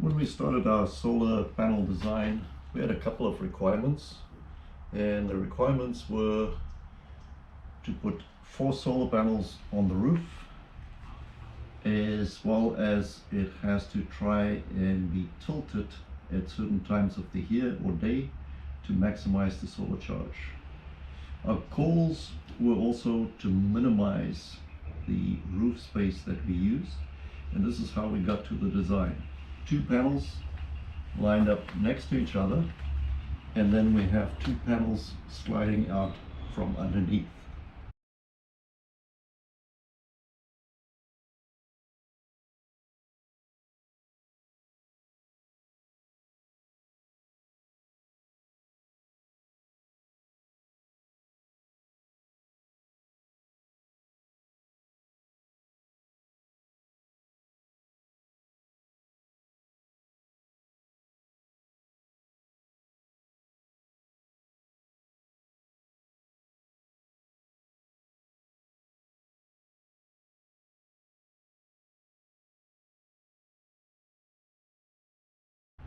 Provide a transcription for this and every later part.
When we started our solar panel design, we had a couple of requirements, and the requirements were to put 4 solar panels on the roof, as well as it has to try and be tilted at certain times of the year or day to maximize the solar charge. Our goals were also to minimize the roof space that we use, and this is how we got to the design. 2 panels lined up next to each other, and then we have 2 panels sliding out from underneath.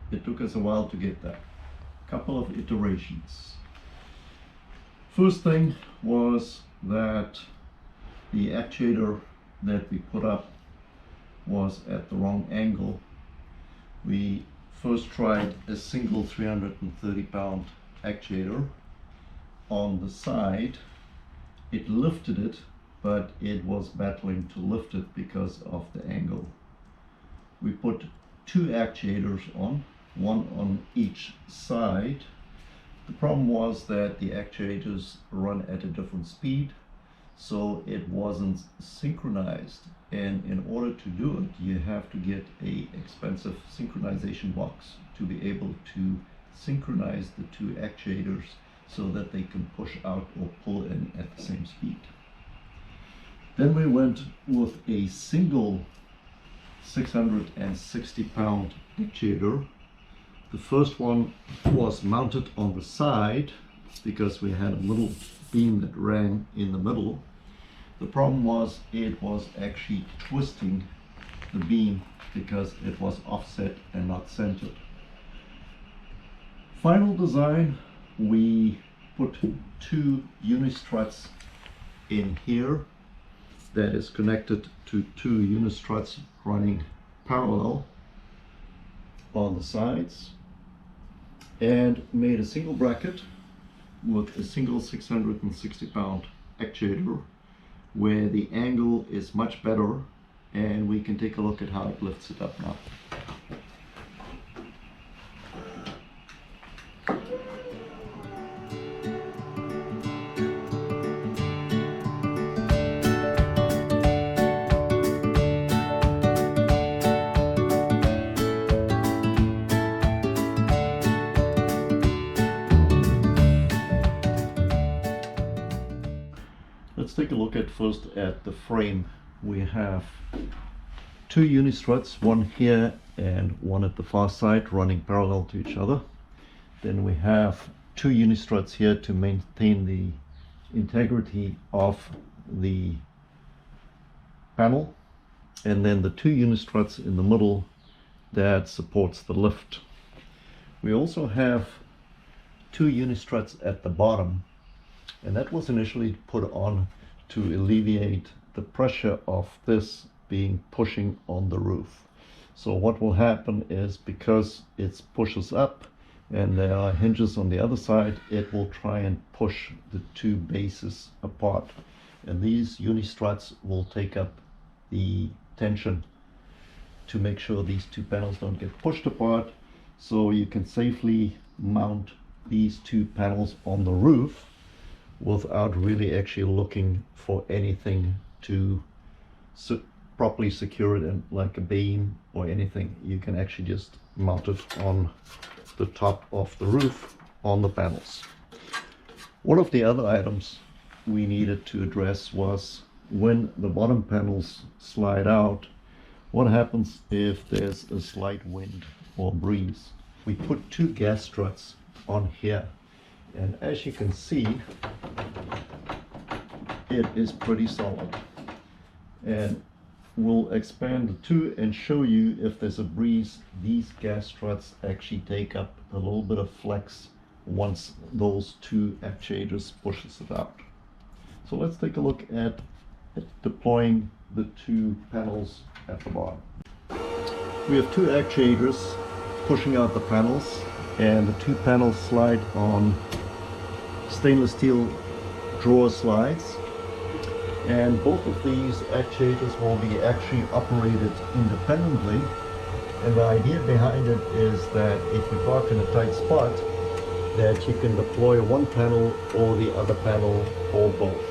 It took us a while to get that. Couple of iterations. First thing was that the actuator that we put up was at the wrong angle. We first tried a single 330-pound actuator on the side. It lifted it, but it was battling to lift it because of the angle. We put 2 actuators on, one on each side. The problem was that the actuators run at a different speed, so it wasn't synchronized, and in order to do it you have to get an expensive synchronization box to be able to synchronize the 2 actuators so that they can push out or pull in at the same speed. Then we went with a single 660-pound actuator. The first one was mounted on the side because we had a little beam that ran in the middle. The problem was it was actually twisting the beam because it was offset and not centered. Final design, we put 2 uni-struts in here that is connected to 2 uni-struts running parallel on the sides, and made a single bracket with a single 660-pound actuator where the angle is much better, and we can take a look at how it lifts it up now. Let's take a look first at the frame. We have 2 uni-struts, one here and one at the far side running parallel to each other. Then we have 2 uni-struts here to maintain the integrity of the panel, and then the 2 uni-struts in the middle that supports the lift. We also have 2 uni-struts at the bottom, and that was initially put on to alleviate the pressure of this being pushing on the roof. So what will happen is, because it pushes up and there are hinges on the other side, it will try and push the 2 bases apart, and these uni-struts will take up the tension to make sure these 2 panels don't get pushed apart, so you can safely mount these 2 panels on the roof without really actually looking for anything to properly secure it in, like a beam or anything. You can actually just mount it on the top of the roof on the panels. One of the other items we needed to address was, when the bottom panels slide out, what happens if there's a slight wind or breeze. We put 2 gas struts on here, and as you can see, it is pretty solid, and we'll expand the two and show you if there's a breeze. These gas struts actually take up a little bit of flex once those two actuators pushes it out. So let's take a look at deploying the two panels at the bottom. We have two actuators pushing out the panels, and the two panels slide on stainless steel drawer slides, and both of these actuators will be actually operated independently. And the idea behind it is that if you park in a tight spot, that you can deploy one panel or the other panel or both.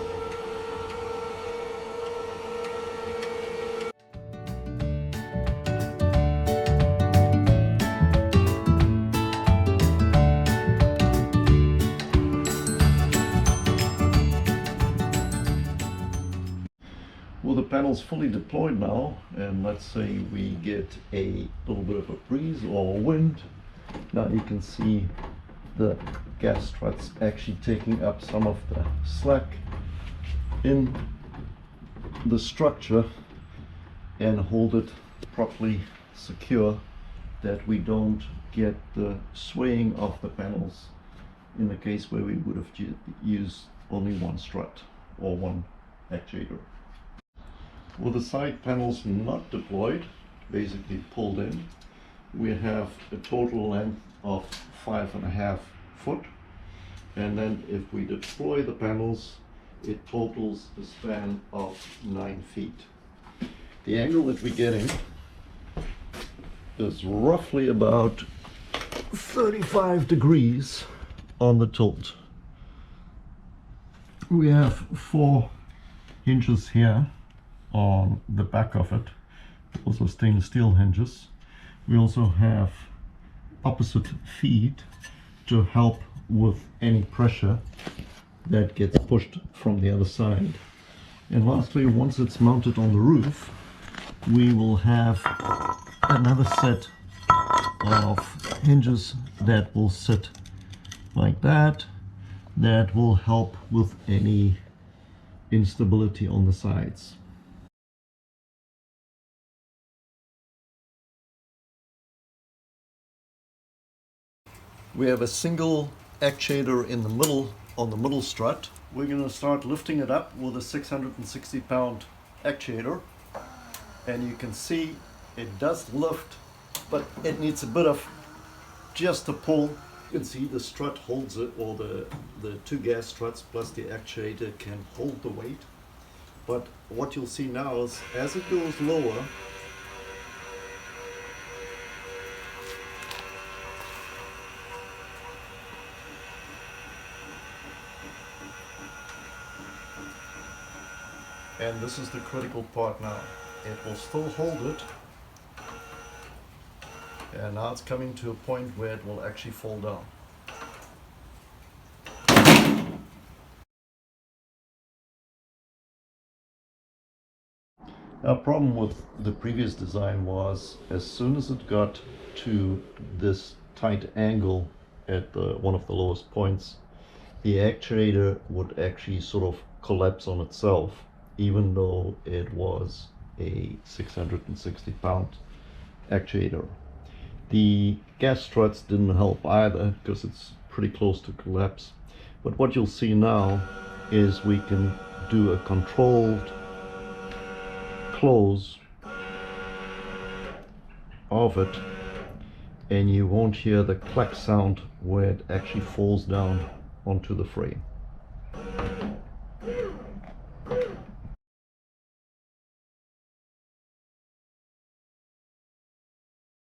Well, the panel's fully deployed now, and let's say we get a little bit of a breeze or a wind. Now you can see the gas struts actually taking up some of the slack in the structure and hold it properly secure, that we don't get the swaying of the panels in the case where we would have used only one strut or one actuator. With the side panels not deployed, basically pulled in, we have a total length of 5.5 foot, and then if we deploy the panels, it totals a span of 9 feet. The angle that we're getting is roughly about 35 degrees on the tilt. We have 4 hinges here on the back of it, also stainless steel hinges. We also have opposite feet to help with any pressure that gets pushed from the other side. And lastly, once it's mounted on the roof, we will have another set of hinges that will sit like that, that will help with any instability on the sides. We have a single actuator in the middle, on the middle strut. We're going to start lifting it up with a 660 pound actuator, and you can see it does lift, but it needs a bit of just a pull. You can see the strut holds it, or the two gas struts plus the actuator can hold the weight. But what you'll see now is as it goes lower, and this is the critical part now. It will still hold it, and now it's coming to a point where it will actually fall down. Our problem with the previous design was, as soon as it got to this tight angle at one of the lowest points, the actuator would actually sort of collapse on itself, even though it was a 660 pound actuator. The gas struts didn't help either, because it's pretty close to collapse. But what you'll see now is we can do a controlled close of it, and you won't hear the clack sound where it actually falls down onto the frame.